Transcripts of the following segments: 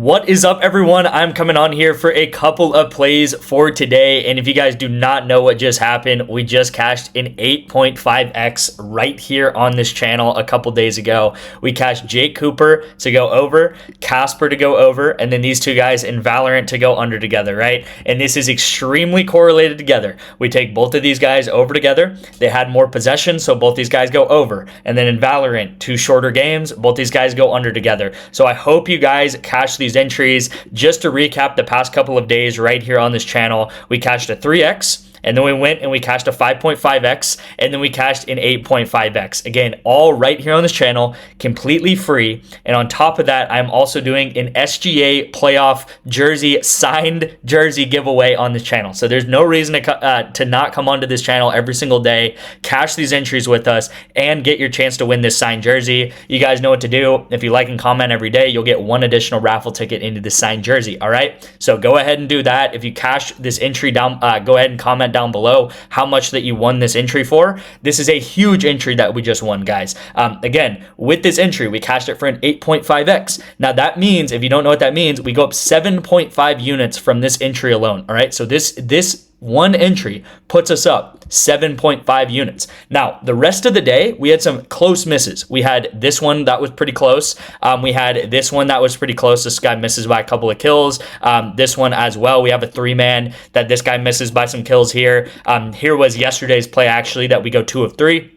What is up, everyone? I'm coming on here for a couple of plays for today, and if you guys do not know what just happened, we just cashed an 8.5x right here on this channel a couple days ago. We cashed Jake Cooper to go over, Casper to go over, and then these two guys in Valorant to go under together, right? And this is extremely correlated together. We take both of these guys over together. They had more possession, so both these guys go over. And then in Valorant, two shorter games, both these guys go under together. So I hope you guys cash these entries. Just to recap the past couple of days right here on this channel, we cashed a 3x, and then we went and we cashed a 5.5x, and then we cashed an 8.5x. Again, all right here on this channel, completely free. And on top of that, I'm also doing an SGA playoff jersey, signed jersey giveaway on this channel. So there's no reason to not come onto this channel every single day, cash these entries with us, and get your chance to win this signed jersey. You guys know what to do. If you like and comment every day, you'll get one additional raffle ticket into the signed jersey. All right, so go ahead and do that. If you cash this entry down, go ahead and comment down below how much that you won this entry for. This is a huge entry that we just won, guys. Again, with this entry, we cashed it for an 8.5x. Now that means, if you don't know what that means, we go up 7.5 units from this entry alone. All right, so this one entry puts us up 7.5 units. Now, the rest of the day, we had some close misses. We had this one that was pretty close. We had this one that was pretty close. This guy misses by a couple of kills. This one as well. We have a 3-man that this guy misses by some kills here. Here was yesterday's play, actually, that we go 2 of 3.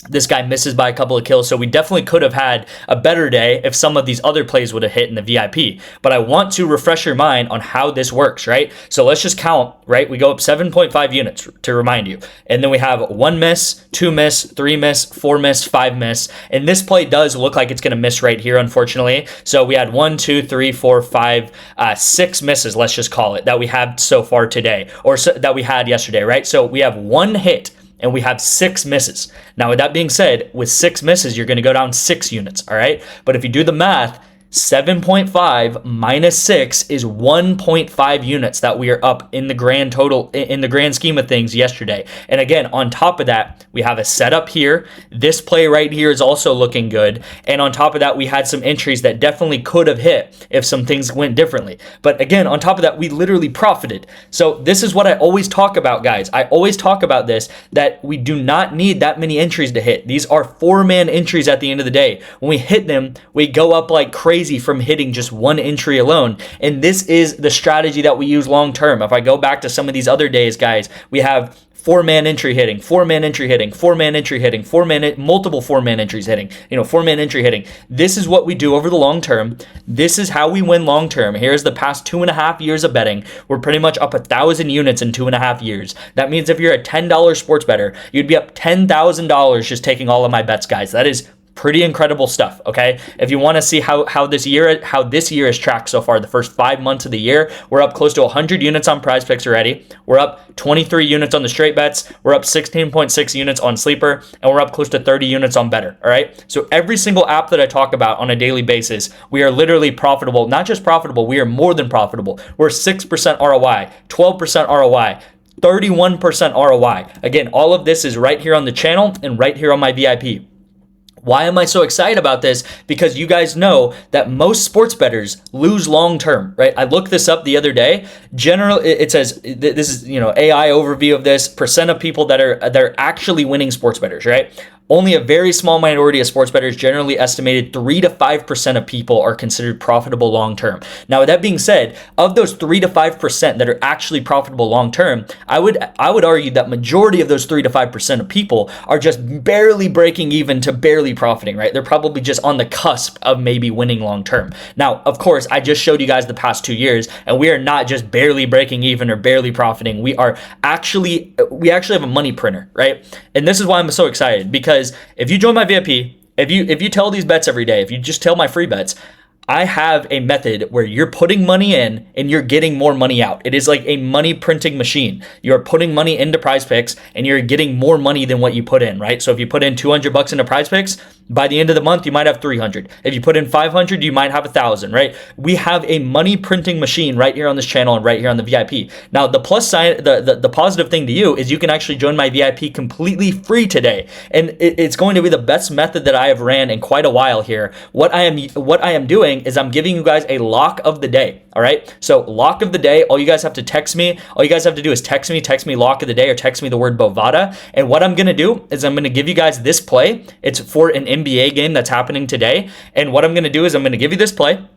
This guy misses by a couple of kills, so we definitely could have had a better day if some of these other plays would have hit in the VIP. But I want to refresh your mind on how this works, right? So let's just count, right? We go up 7.5 units to remind you. And then we have 1 miss, 2 miss, 3 miss, 4 miss, 5 miss. And this play does look like it's going to miss right here, unfortunately. So we had 1, 2, 3, 4, 5, 6 misses, let's just call it, that we have so far today, or that we had yesterday, right? So we have 1 hit and we have 6 misses. Now, with that being said, with 6 misses, you're going to go down 6 units, all right? But if you do the math, 7.5 minus 6 is 1.5 units that we are up in the grand total, in the grand scheme of things yesterday. And again, on top of that, we have a setup here. This play right here is also looking good. And on top of that, we had some entries that definitely could have hit if some things went differently. But again, on top of that, we literally profited. So this is what I always talk about, guys. I always talk about this, that we do not need that many entries to hit. These are 4-man entries at the end of the day. When we hit them, we go up like crazy from hitting just 1 entry alone. And this is the strategy that we use long term. If I go back to some of these other days, guys, we have 4-man entry hitting, 4-man entry hitting, 4-man entry hitting, multiple 4-man entries hitting, 4-man entry hitting. This is what we do over the long term. This is how we win long term. Here's the past 2.5 years of betting. We're pretty much up 1,000 units in 2.5 years. That means if you're a $10 sports bettor, you'd be up $10,000 just taking all of my bets, guys. That is pretty incredible stuff, okay? If you want to see how this year has tracked so far, the first 5 months of the year, we're up close to 100 units on Prizepicks already. We're up 23 units on the straight bets. We're up 16.6 units on Sleeper, and we're up close to 30 units on Better, all right? So every single app that I talk about on a daily basis, we are literally profitable. Not just profitable, we are more than profitable. We're 6% ROI, 12% ROI, 31% ROI. Again, all of this is right here on the channel and right here on my VIP. Why am I so excited about this? Because you guys know that most sports bettors lose long term, right? I looked this up the other day. Generally, it says, this is, AI overview of this, percent of people that are actually winning sports bettors, right? Only a very small minority of sports bettors, generally estimated 3 to 5% of people, are considered profitable long term. Now, with that being said, of those 3 to 5% that are actually profitable long term, I would argue that majority of those 3 to 5% of people are just barely breaking even to barely profiting, right? They're probably just on the cusp of maybe winning long term. Now, of course, I just showed you guys the past 2 years, and we are not just barely breaking even or barely profiting. We actually have a money printer, right? And this is why I'm so excited, because if you join my VIP, if you tell these bets every day, if you just tell my free bets, I have a method where you're putting money in and you're getting more money out. It is like a money printing machine. You're putting money into Prizepicks and you're getting more money than what you put in, right? So if you put in $200 into Prizepicks, By the end of the month, you might have 300. If you put in 500, you might have 1,000, right? We have a money printing machine right here on this channel and right here on the VIP. Now, the plus side, the positive thing to you is you can actually join my VIP completely free today. And it's going to be the best method that I have ran in quite a while here. What I am doing is I'm giving you guys a lock of the day. All right. So lock of the day, all you guys have to text me. All you guys have to do is text me lock of the day, or text me the word Bovada. And what I'm going to do is I'm going to give you guys this play. It's for an NBA game that's happening today. And what I'm going to do is I'm going to give you this play.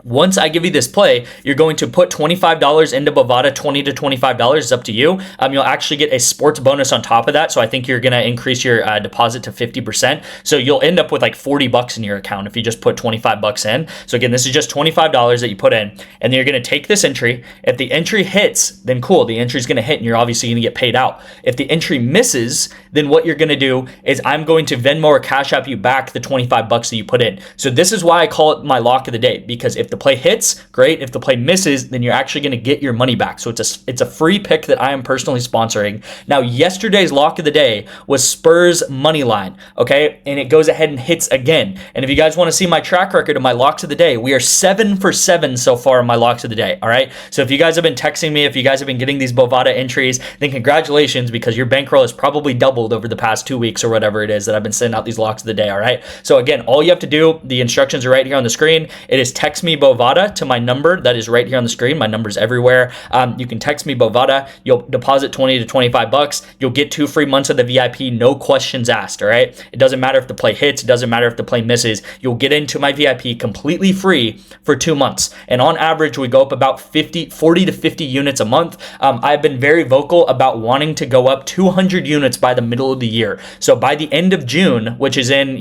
Once I give you this play, you're going to put $25 into Bovada, $20 to $25. It's up to you. You'll actually get a sports bonus on top of that. So I think you're going to increase your deposit to 50%. So you'll end up with like $40 in your account if you just put $25 in. So again, this is just $25 that you put in, and then you're going to take this entry. If the entry hits, then cool, the entry is going to hit and you're obviously going to get paid out. If the entry misses, then what you're going to do is I'm going to Venmo or Cash App you back the $25 that you put in. So this is why I call it my lock of the day, because if the play hits, great. If the play misses, then you're actually going to get your money back. So it's a free pick that I am personally sponsoring. Now, yesterday's lock of the day was Spurs money line, okay? And it goes ahead and hits again. And if you guys want to see my track record of my locks of the day, we are 7 for 7 so far in my locks of the day, all right? So if you guys have been texting me, if you guys have been getting these Bovada entries, then congratulations, because your bankroll has probably doubled over the past 2 weeks or whatever it is that I've been sending out these locks of the day, all right? So again, all you have to do, the instructions are right here on the screen. It is text me Bovada to my number that is right here on the screen. My number's everywhere. You can text me Bovada. You'll deposit $20 to $25. You'll get 2 free months of the VIP, no questions asked, all right? It doesn't matter if the play hits. It doesn't matter if the play misses. You'll get into my VIP completely free for 2 months. And on average, we go up about 40 to 50 units a month. I've been very vocal about wanting to go up 200 units by the middle of the year. So by the end of June, which is in,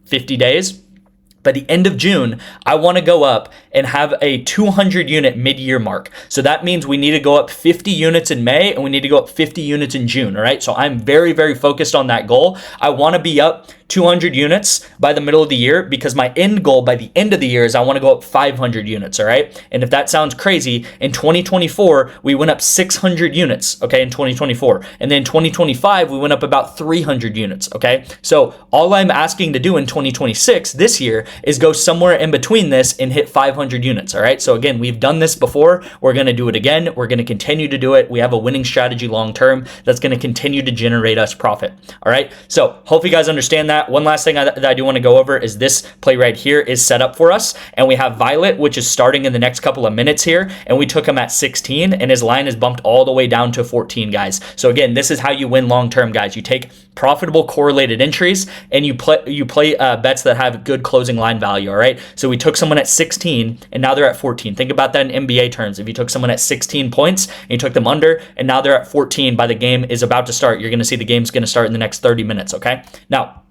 50 days, by the end of June, I want to go up and have a 200 unit mid-year mark. So that means we need to go up 50 units in May and we need to go up 50 units in June, all right? So I'm very, very focused on that goal. I want to be up 200 units by the middle of the year, because my end goal by the end of the year is I want to go up 500 units, all right? And if that sounds crazy, in 2024, we went up 600 units, okay, in 2024. And then 2025, we went up about 300 units, okay? So all I'm asking to do in 2026, this year, is go somewhere in between this and hit 500 units, all right? So again, we've done this before. We're going to do it again. We're going to continue to do it. We have a winning strategy long-term that's going to continue to generate us profit, all right? So hope you guys understand that. One last thing that I do want to go over is this play right here is set up for us. And we have Violet, which is starting in the next couple of minutes here. And we took him at 16 and his line is bumped all the way down to 14, guys. So again, this is how you win long-term, guys. You take profitable correlated entries and you play bets that have good closing line value, all right? So we took someone at 16 and now they're at 14. Think about that in NBA terms. If you took someone at 16 points and you took them under and now they're at 14 by the game is about to start, you're going to see the game's going to start in the next 30 minutes, okay? Now,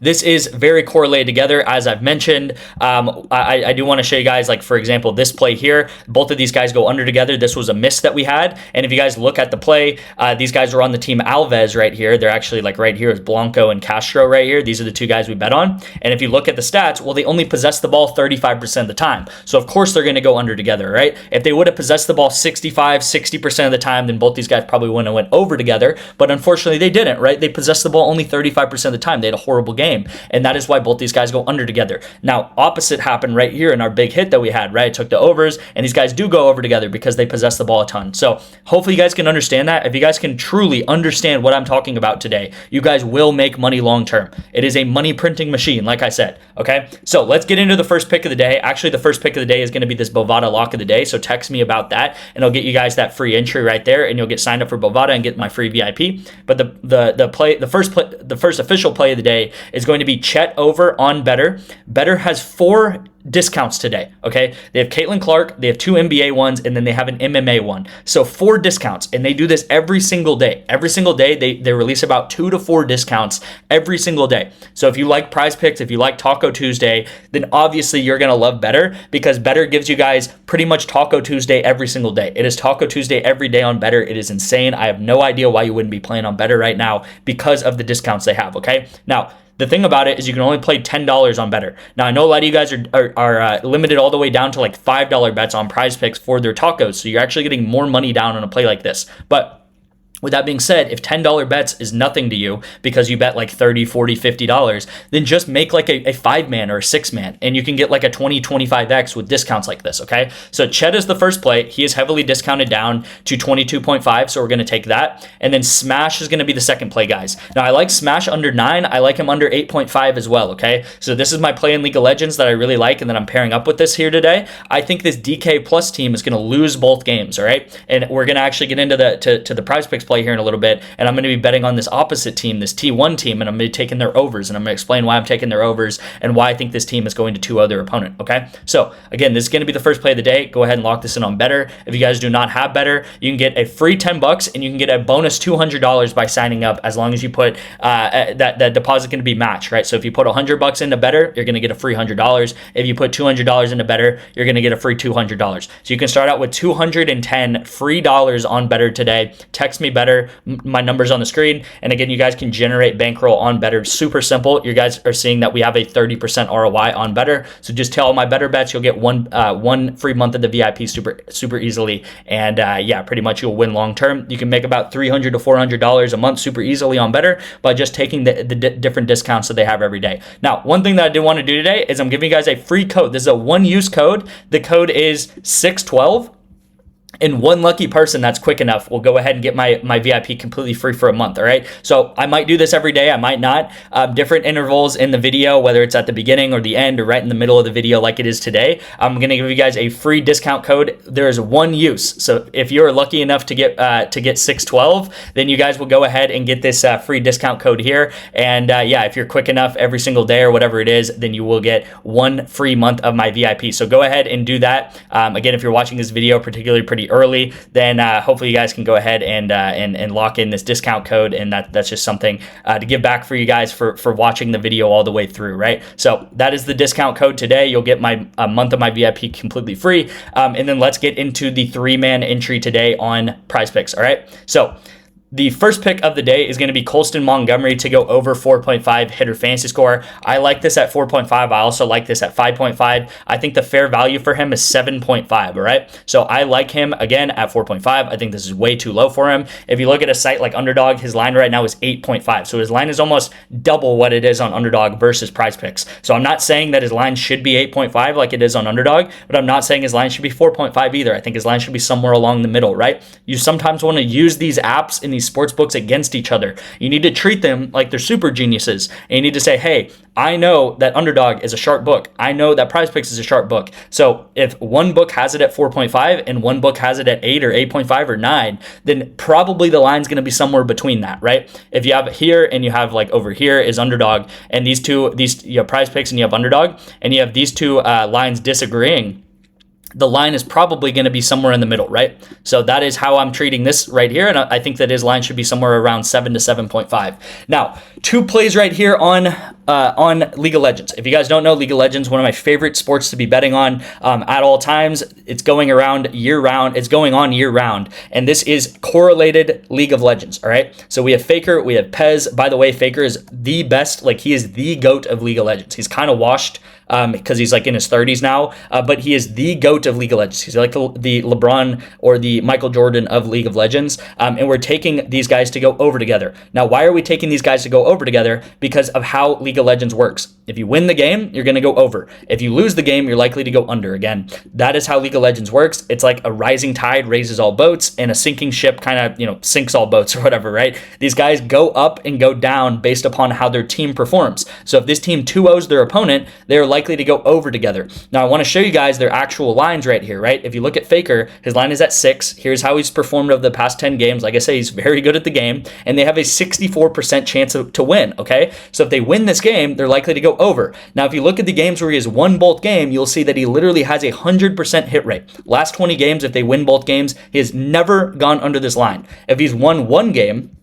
this is very correlated together, as I've mentioned. I do want to show you guys, like, for example, this play here. Both of these guys go under together. This was a miss that we had. And if you guys look at the play, these guys are on the team Alves right here. They're actually, like, right here is Blanco and Castro right here. These are the two guys we bet on. And if you look at the stats, well, they only possess the ball 35% of the time. So, of course, they're going to go under together, right? If they would have possessed the ball 60% of the time, then both these guys probably wouldn't have went over together. But unfortunately, they didn't, right? They possessed the ball only 35% of the time. They had a horrible game, and that is why both these guys go under together. Now, opposite happened right here in our big hit that we had, right? I took the overs, and these guys do go over together because they possess the ball a ton. So hopefully you guys can understand that. If you guys can truly understand what I'm talking about today, you guys will make money long term. It is a money printing machine, like I said, okay? So let's get into the first pick of the day. Actually, the first pick of the day is going to be this Bovada lock of the day, so text me about that, and I'll get you guys that free entry right there, and you'll get signed up for Bovada and get my free VIP. But the first official play of the day is going to be Chet over on Better. Better has 4 discounts today, okay? They have Caitlin Clark, they have 2 NBA ones, and then they have an MMA one. So 4 discounts, and they do this every single day. Every single day, they release about 2 to 4 discounts every single day. So if you like Prizepicks, if you like Taco Tuesday, then obviously you're going to love Better, because Better gives you guys pretty much Taco Tuesday every single day. It is Taco Tuesday every day on Better. It is insane. I have no idea why you wouldn't be playing on Better right now because of the discounts they have, okay? Now, the thing about it is you can only play $10 on Better. Now, I know a lot of you guys are limited all the way down to like $5 bets on Prizepicks for their tacos, so you're actually getting more money down on a play like this. But With that being said, if $10 bets is nothing to you because you bet like $30, $40, $50, then just make like a 5-man or a 6-man, and you can get like a 20, 25x with discounts like this, okay? So Chet is the first play. He is heavily discounted down to 22.5, so we're going to take that. And then Smash is going to be the second play, guys. Now, I like Smash under 9. I like him under 8.5 as well, okay? So this is my play in League of Legends that I really like, and then I'm pairing up with this here today. I think this DK Plus team is going to lose both games, all right? And we're going to actually get into the Prizepicks play here in a little bit, and I'm going to be betting on this opposite team, this T1 team, and I'm going to be taking their overs, and I'm going to explain why I'm taking their overs and why I think this team is going to 2-0 their opponent, okay? So, again, this is going to be the first play of the day. Go ahead and lock this in on Better. If you guys do not have Better, you can get a free $10, and you can get a bonus $200 by signing up, as long as you put that deposit going to be matched, right? So if you put $100 into Better, you're going to get a free $100. If you put $200 into Better, you're going to get a free $200. So you can start out with $210 free dollars on Better today. Text me Better. My number's on the screen. And again, you guys can generate bankroll on Better. Super simple. You guys are seeing that we have a 30% ROI on Better. So just tell my Better bets. You'll get one free month of the VIP super easily. And yeah, pretty much you'll win long term. You can make about $300 to $400 a month super easily on Better by just taking the different discounts that they have every day. Now, one thing that I did want to do today is I'm giving you guys a free code. This is a one-use code. The code is 612. And one lucky person that's quick enough will go ahead and get my VIP completely free for a month, all right? So I might do this every day. I might not. Different intervals in the video, whether it's at the beginning or the end or right in the middle of the video like it is today. I'm going to give you guys a free discount code. There is one use. So if you're lucky enough to get 612, then you guys will go ahead and get this free discount code here. And yeah, if you're quick enough every single day or whatever it is, then you will get one free month of my VIP. So go ahead and do that. Again, if you're watching this video particularly pretty early, then hopefully you guys can go ahead and lock in this discount code, and that's just something to give back for you guys for watching the video all the way through, right? So that is the discount code today. You'll get a month of my VIP completely free, and then let's get into the 3-man entry today on Prizepicks. All right, so the first pick of the day is going to be Colston Montgomery to go over 4.5 hitter fantasy score. I like this at 4.5. I also like this at 5.5. I think the fair value for him is 7.5, all right? So I like him, again, at 4.5. I think this is way too low for him. If you look at a site like Underdog, his line right now is 8.5. So his line is almost double what it is on Underdog versus Prizepicks. So I'm not saying that his line should be 8.5 like it is on Underdog, but I'm not saying his line should be 4.5 either. I think his line should be somewhere along the middle, right? You sometimes want to use these apps in these sports books against each other. You need to treat them like they're super geniuses, and you need to say, hey, I know that Underdog is a sharp book. I know that Prizepicks is a sharp book. So if one book has it at 4.5 and one book has it at 8 or 8.5 or 9, then probably the line's going to be somewhere between that, right? If you have here and you have like over here is Underdog, and you have Prizepicks and you have Underdog, and you have these two lines disagreeing, the line is probably going to be somewhere in the middle, right? So that is how I'm treating this right here, and I think that his line should be somewhere around 7 to 7.5. Now, 2 plays right here on League of Legends. If you guys don't know, League of Legends, one of my favorite sports to be betting on at all times. It's going around year-round. It's going on year-round, and this is correlated League of Legends, all right? So we have Faker, we have Pez. By the way, Faker is the best, like he is the GOAT of League of Legends. He's kind of washed because he's like in his 30s now, but he is the GOAT of League of Legends. He's like the LeBron or the Michael Jordan of League of Legends, and we're taking these guys to go over together. Now, why are we taking these guys to go over together? Because of how League of Legends works. If you win the game, you're going to go over. If you lose the game, you're likely to go under. Again, that is how League of Legends works. It's like a rising tide raises all boats, and a sinking ship kind of, sinks all boats or whatever, right? These guys go up and go down based upon how their team performs. So if this team 2-0s their opponent, they're likely to go over together. Now, I want to show you guys their actual lines right here, right? If you look at Faker, his line is at 6. Here's how he's performed over the past 10 games. Like I say, he's very good at the game, and they have a 64% chance to win, okay? So if they win this game, they're likely to go over. Now, if you look at the games where he has won both games, you'll see that he literally has a 100% hit rate. Last 20 games, if they win both games, he has never gone under this line. If he's won one game,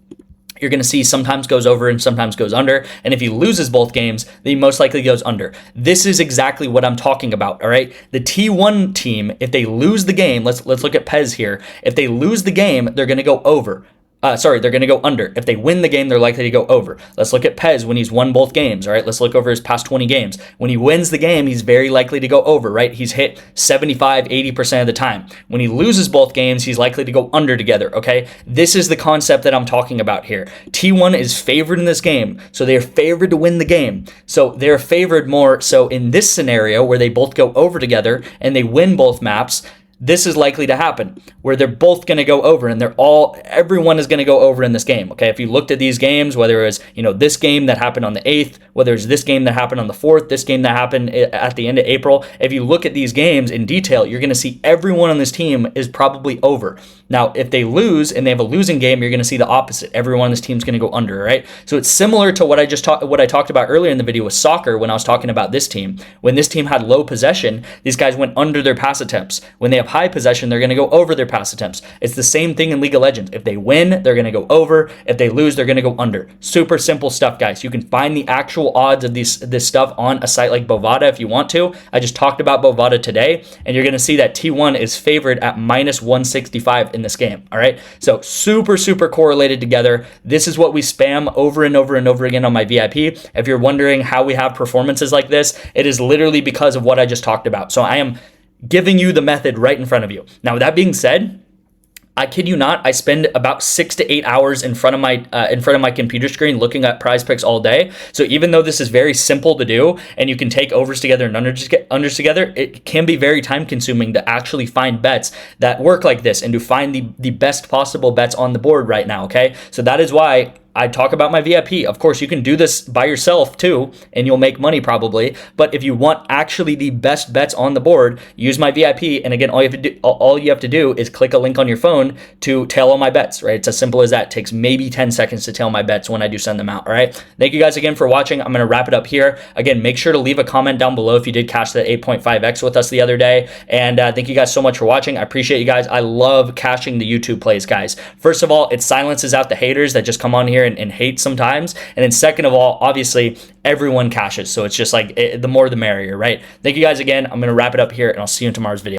you're going to see sometimes goes over and sometimes goes under. And if he loses both games, then he most likely goes under. This is exactly what I'm talking about, all right? The T1 team, if they lose the game, let's look at Pez here. If they lose the game, they're going to go over. They're going to go under. If they win the game, they're likely to go over. Let's look at Pez when he's won both games, all right? Let's look over his past 20 games. When he wins the game, he's very likely to go over, right? He's hit 75, 80% of the time. When he loses both games, he's likely to go under together, okay? This is the concept that I'm talking about here. T1 is favored in this game, so they're favored to win the game. So they're favored more. So in this scenario where they both go over together and they win both maps, this is likely to happen where they're both going to go over and everyone is going to go over in this game. Okay. If you looked at these games, whether it was, this game that happened on the 8th, whether it's this game that happened on the 4th, this game that happened at the end of April, if you look at these games in detail, you're going to see everyone on this team is probably over. Now, if they lose and they have a losing game, you're going to see the opposite. Everyone on this team is going to go under, right? So it's similar to what I talked about earlier in the video with soccer when I was talking about this team. When this team had low possession, these guys went under their pass attempts. When they have high possession, they're going to go over their pass attempts. It's the same thing in League of Legends. If they win, they're going to go over. If they lose, they're going to go under. Super simple stuff, guys. You can find the actual odds of this stuff on a site like Bovada if you want to. I just talked about Bovada today, and you're going to see that T1 is favored at minus 165 in this game, all right? So super, super correlated together. This is what we spam over and over and over again on my VIP. If you're wondering how we have performances like this, it is literally because of what I just talked about. So I am giving you the method right in front of you. Now, with that being said, I kid you not, I spend about 6 to 8 hours in front of my computer screen looking at Prizepicks all day. So even though this is very simple to do and you can take overs together and unders together, it can be very time consuming to actually find bets that work like this and to find the best possible bets on the board right now, okay? So that is why I talk about my VIP. Of course, you can do this by yourself too, and you'll make money probably. But if you want actually the best bets on the board, use my VIP. And again, all you have to do is click a link on your phone to tail all my bets, right? It's as simple as that. It takes maybe 10 seconds to tail my bets when I do send them out, all right? Thank you guys again for watching. I'm going to wrap it up here. Again, make sure to leave a comment down below if you did cash that 8.5x with us the other day. And thank you guys so much for watching. I appreciate you guys. I love cashing the YouTube plays, guys. First of all, it silences out the haters that just come on here and hate sometimes. And then second of all, obviously, everyone cashes. So it's just like the more the merrier, right? Thank you guys again. I'm going to wrap it up here and I'll see you in tomorrow's video.